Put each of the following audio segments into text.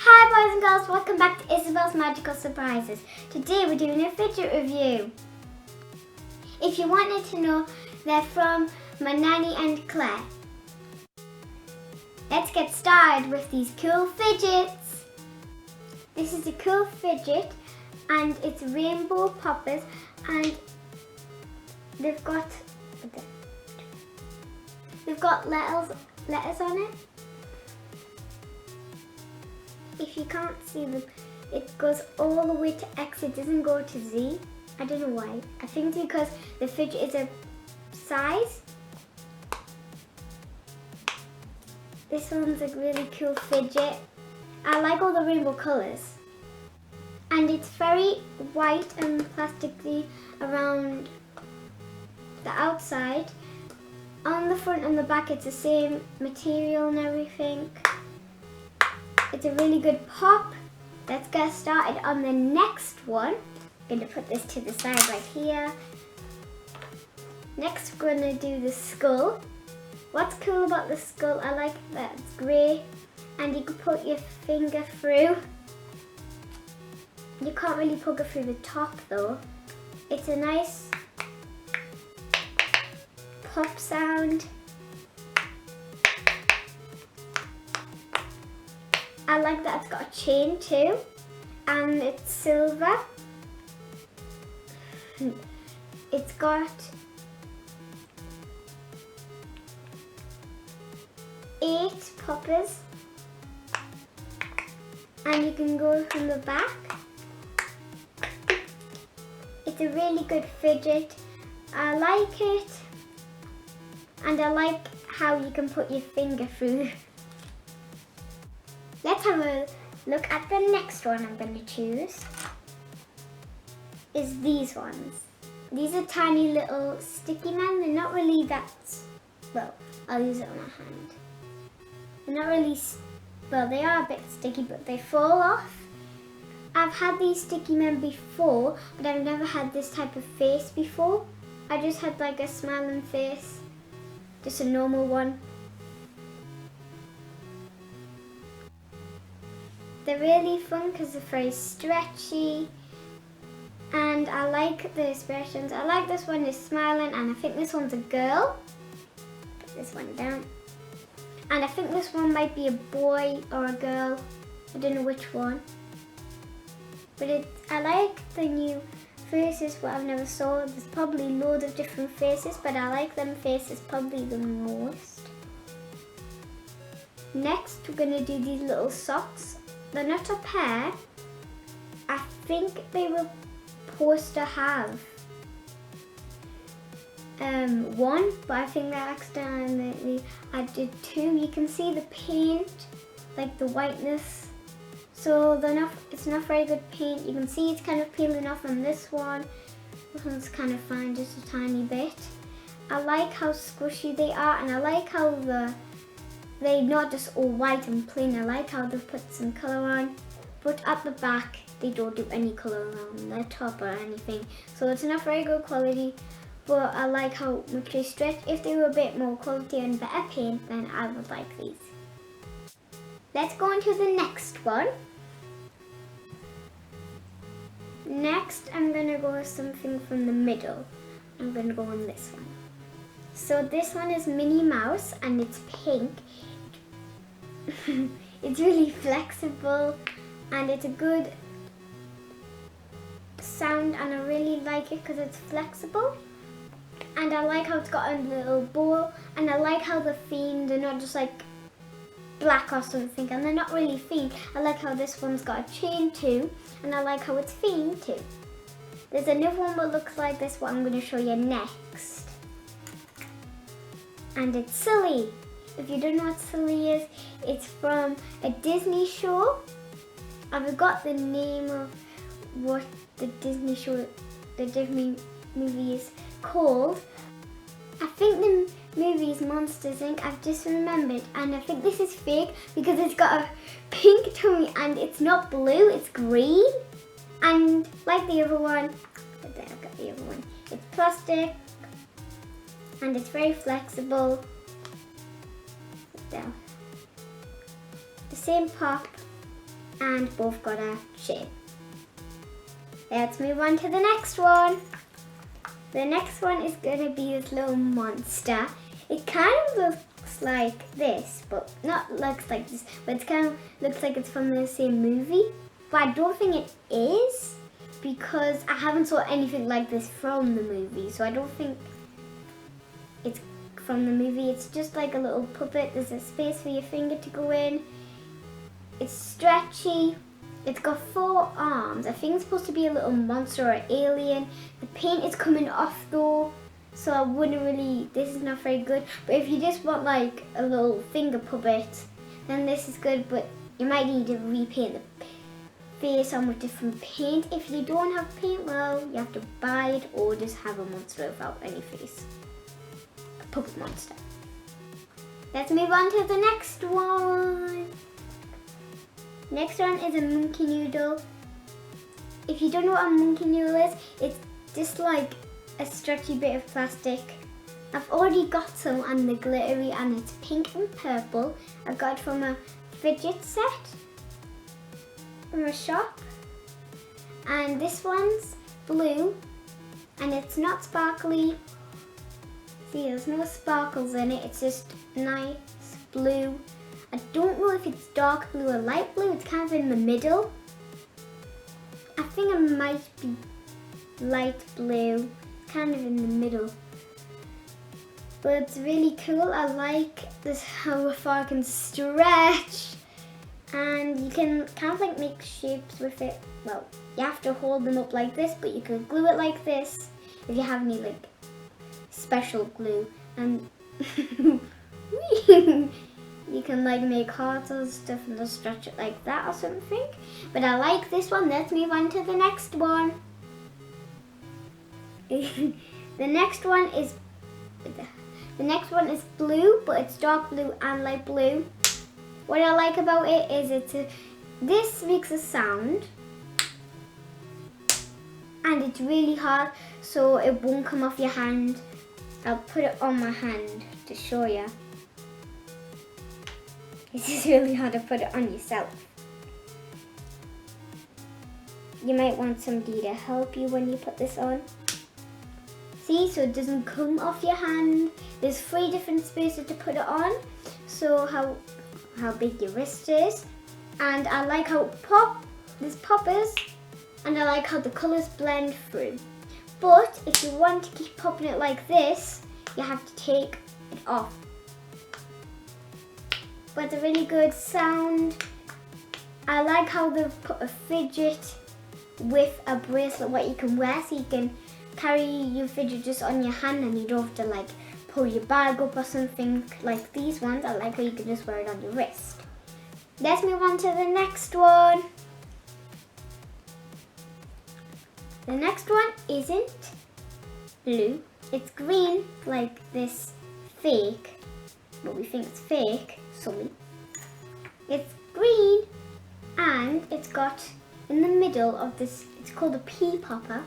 Hi boys and girls, welcome back to Isabelle's Magical Surprises. Today we're doing a fidget review. If you wanted to know, they're from my nanny and Claire. Let's get started with these cool fidgets. This is a cool fidget and it's rainbow poppers and they've got letters on it. If you can't see them, it goes all the way to X, it doesn't go to Z. I don't know why. I think it's because the fidget is a size. This one's a really cool fidget. I like all the rainbow colours. And it's very white and plasticky around the outside. On the front and the back it's the same material and everything. It's a really good pop. Let's get started on the next one. I'm going to put this to the side right here. Next we're going to do the skull. What's cool about the skull, I like that it's grey and you can put your finger through. You can't really poke it through the top though. It's a nice pop sound. I like that it's got a chain too, and it's silver. It's got 8 poppers, and you can go from the back. It's a really good fidget. I like it, and I like how you can put your finger through. Let's have a look at the next one I'm going to choose. Is these ones. These are tiny little sticky men. They're not really that, well, I'll use it on my hand. They're not really, well, they are a bit sticky, but they fall off. I've had these sticky men before, but I've never had this type of face before. I just had like a smiling face, just a normal one. They're really fun because they're very stretchy and I like the expressions. I like this one is smiling and I think this one's a girl. Put this one down. And I think this one might be a boy or a girl. I don't know which one. But I like the new faces, but I've never saw. There's probably loads of different faces, but I like them faces probably the most. Next we're going to do these little socks. They're not a pair. I think they were supposed to have one, but I think that accidentally I did 2. You can see the paint, like the whiteness. So it's not very good paint. You can see it's kind of peeling off on this one. This one's kind of fine, just a tiny bit. I like how squishy they are, and I like how they're not just all white and plain. I like how they've put some colour on, but at the back they don't do any colour around their top or anything. So it's not very good quality, but I like how much they stretch. If they were a bit more quality and better paint, then I would like these. Let's go on to the next one. Next I'm going to go with something from the middle. I'm going to go on this one. So this one is Minnie Mouse and it's pink. It's really flexible and it's a good sound and I really like it because it's flexible. And I like how it's got a little bow and I like how the themed, they're not just like black or something, and they're not really themed. I like how this one's got a chain too, and I like how it's themed too. There's another one that looks like this, what I'm going to show you next. And it's Silly. If you don't know what Silly is, it's from a Disney show. I forgot the name of what the Disney show, the Disney movie is called. I think the movie is Monsters Inc. I've just remembered, and I think this is fake because it's got a pink tummy and it's not blue, it's green. And like the other one, but there I've got the other one. It's plastic and it's very flexible. There. The same pop and both got a shape. Let's move on to the next one. The next one is going to be this little monster. It kind of looks like this, but not looks like this, but it kind of looks like it's from the same movie. But I don't think it is, because I haven't saw anything like this from the movie, so I don't think it's from the movie. It's just like a little puppet. There's a space for your finger to go in. It's stretchy. It's got 4 arms. I think it's supposed to be a little monster or alien. The paint is coming off though, so I wouldn't really, this is not very good. But if you just want like a little finger puppet, then this is good, but you might need to repaint the face on with different paint. If you don't have paint, well, you have to buy it or just have a monster without any face. A puppet monster. Let's move on to the next one. Next one is a monkey noodle. If you don't know what a monkey noodle is, it's just like a stretchy bit of plastic. I've already got some and they're glittery and it's pink and purple. I got it from a Fidget set from a shop. And this one's blue and it's not sparkly. See, there's no sparkles in it, it's just nice blue. I don't know if it's dark blue or light blue, it's kind of in the middle. I think it might be light blue, kind of in the middle. But it's really cool. I like this how far I can stretch. And you can kind of like make shapes with it. Well, you have to hold them up like this, but you can glue it like this if you have any like special glue. And you can like make hearts or stuff and just stretch it like that or something. But I like this one. Let's move on to the next one. The next one is blue, but it's dark blue and light blue. What I like about it is this makes a sound and it's really hard, so it won't come off your hand. I'll put it on my hand to show you. It's just really hard to put it on yourself. You might want somebody to help you when you put this on. See, so it doesn't come off your hand. There's 3 different spaces to put it on. So how big your wrist is. And I like how this poppers, and I like how the colours blend through. But if you want to keep popping it like this, you have to take it off. But it's a really good sound. I like how they've put a fidget with a bracelet what you can wear, so you can carry your fidget just on your hand and you don't have to like pull your bag up or something like these ones. I like how you can just wear it on your wrist. Let's move on to the next one. The next one isn't blue, it's green, like this fake, but we think it's fake, sorry. It's green and it's got in the middle of this, it's called a pea popper,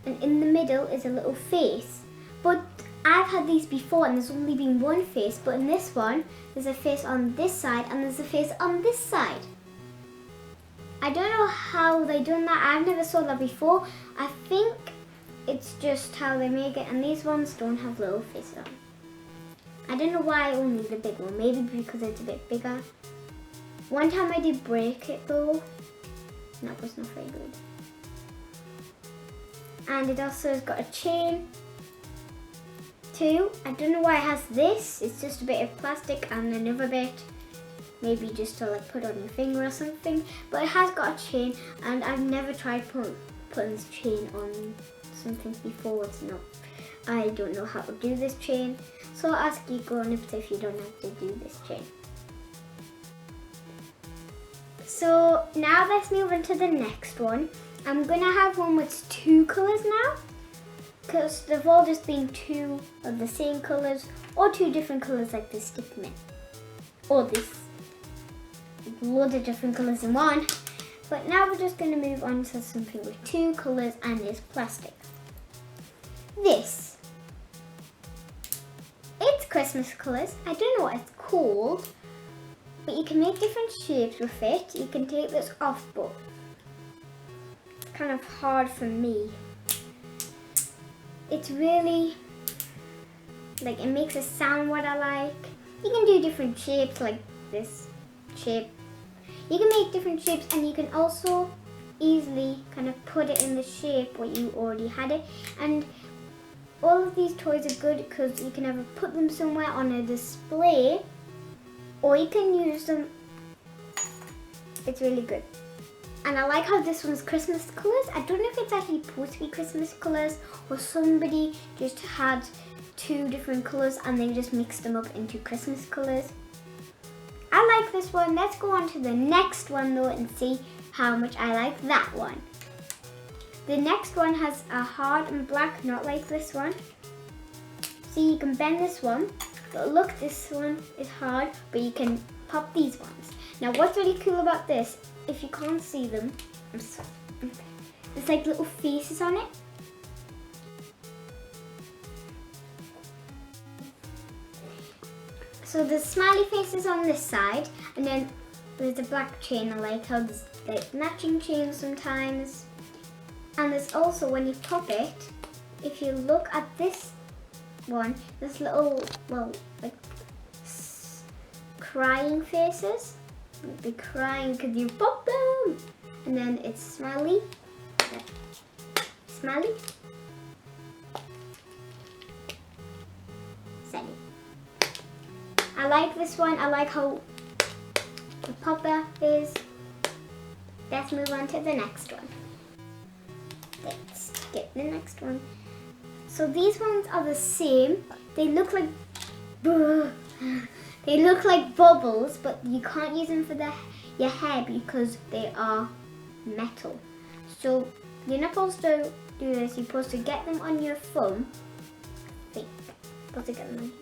and in the middle is a little face. But I've had these before and there's only been one face, but in this one there's a face on this side and there's a face on this side. I don't know how they done that. I've never saw that before. I think it's just how they make it, and these ones don't have little faces on. I don't know why only the big one. Maybe because it's a bit bigger. One time I did break it though, and that was not very good. And it also has got a chain too. I don't know why it has this. It's just a bit of plastic and another bit. Maybe just to like put on your finger or something. But it has got a chain, and I've never tried putting this chain on something before. It's not. I don't know how to do this chain. So I'll ask you grown-ups if you don't have to do this chain. So now let's move on to the next one. I'm gonna have one with 2 colours now, because they've all just been 2 of the same colours, or 2 different colours like this stickman, or this loads of different colours in one. But now we're just gonna move on to something with 2 colours and is plastic. This, it's Christmas colours. I don't know what it's called, But you can make different shapes with it. You can take this off, but it's kind of hard for me. It's really, like, it makes it sound what I like. You can do different shapes, like this shape. You can make different shapes, and you can also easily kind of put it in the shape where you already had it. And all of these toys are good because you can either put them somewhere on a display, or you can use them. It's really good. And I like how this one's Christmas colours. I don't know if it's actually supposed to be Christmas colours, or somebody just had two different colours and they just mixed them up into Christmas colours. I like this one. Let's go on to the next one though and see how much I like that one. The next one has a hard and black, not like this one. See, you can bend this one, but look, this one is hard, but you can pop these ones. Now what's really cool about this, if you can't see them, there's like little faces on it. So there's smiley faces on this side, and then there's a black chain. I like how there's like matching chains sometimes. And there's also, when you pop it, if you look at this one, there's little, well, like crying faces. They're crying because you pop them. And then it's smiley, smiley, sunny. I like this one. I like how the popper is. Let's move on to the next one. Let's get the next one. So these ones are the same. They look like bubbles, but you can't use them for your hair because they are metal. So you're not supposed to do this. You're supposed to get them on your thumb. Think. Supposed to get them on here.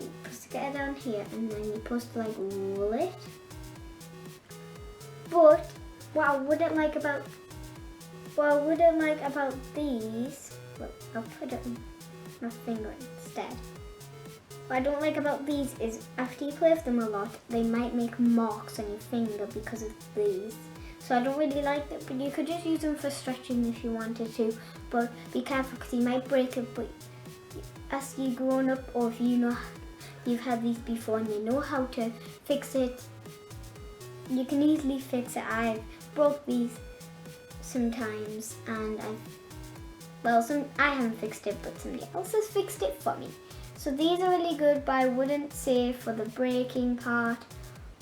You're supposed to get it down here, and then you're supposed to like roll it. But what I wouldn't like about these, well, I'll put it on my finger instead. What I don't like about these is after you play with them a lot, they might make marks on your finger because of these. So I don't really like that, but you could just use them for stretching if you wanted to. But be careful because you might break it, but as you grown up, or if you know you've had these before and you know how to fix it, you can easily fix it. I've broke these sometimes, and I haven't fixed it, but somebody else has fixed it for me. So these are really good, but I wouldn't say for the breaking part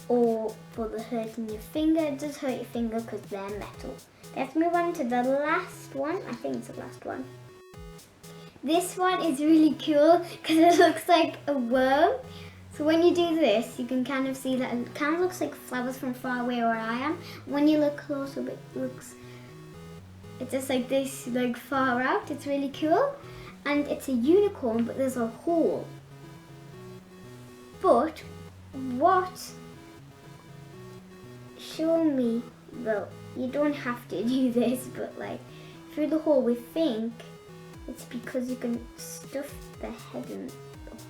or for the hurting your finger. It does hurt your finger because they're metal. Let's move on to the last one. I think it's the last one. This one is really cool because it looks like a worm. So when you do this, you can kind of see that it kind of looks like flowers from far away where I am. When you look closer, it's just like this, like far out. It's really cool. And it's a unicorn, but there's a hole. But show me, well, you don't have to do this, but like through the hole, we think it's because you can stuff the head in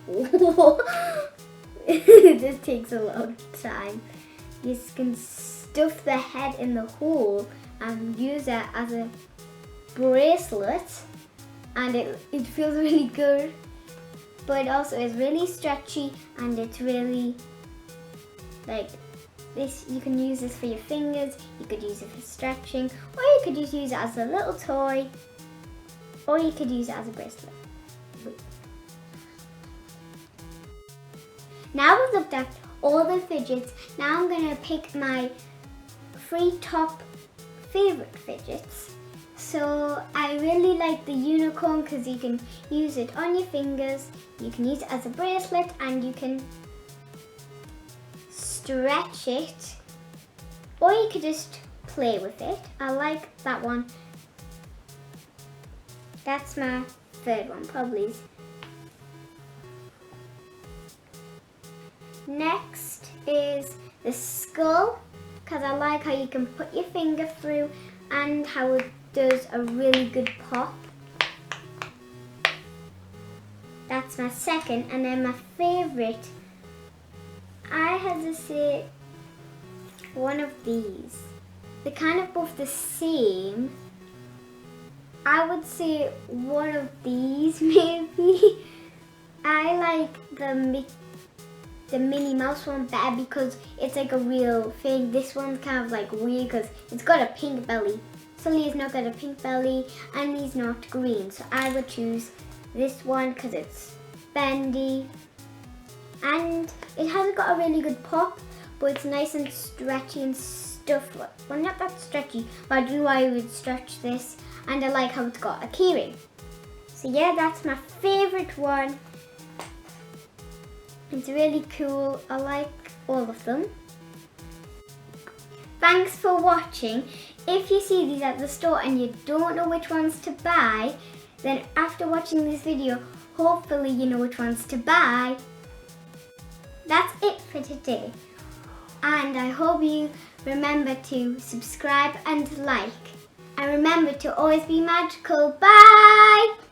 the hole. This takes a long time. You can stuff the head in the hole and use it as a bracelet, and it feels really good, but also it's really stretchy, and it's really like this. You can use this for your fingers, you could use it for stretching, or you could just use it as a little toy, or you could use it as a bracelet. Now we've looked at all the fidgets, now I'm going to pick my 3 top favorite fidgets. So I really like the unicorn because you can use it on your fingers, you can use it as a bracelet, and you can stretch it, or you could just play with it. I like that one. That's my 3rd one, probably. Next is the skull, because I like how you can put your finger through and how it does a really good pop. That's my 2nd, and then my favourite I had to say one of these. They're kind of both the same. I would say one of these maybe. I like the Minnie Mouse one better because it's like a real thing. This one's kind of like weird because it's got a pink belly. Sully's not got a pink belly and he's not green. So I would choose this one because it's bendy. And it hasn't got a really good pop, but it's nice and stretchy and stuffed. Well, not that stretchy, but I don't know why I would stretch this. And I like how it's got a keyring. So yeah, that's my favourite one. It's really cool. I like all of them. Thanks for watching. If you see these at the store and you don't know which ones to buy, then after watching this video, hopefully you know which ones to buy. That's it for today. And I hope you remember to subscribe and like. And remember to always be magical. Bye!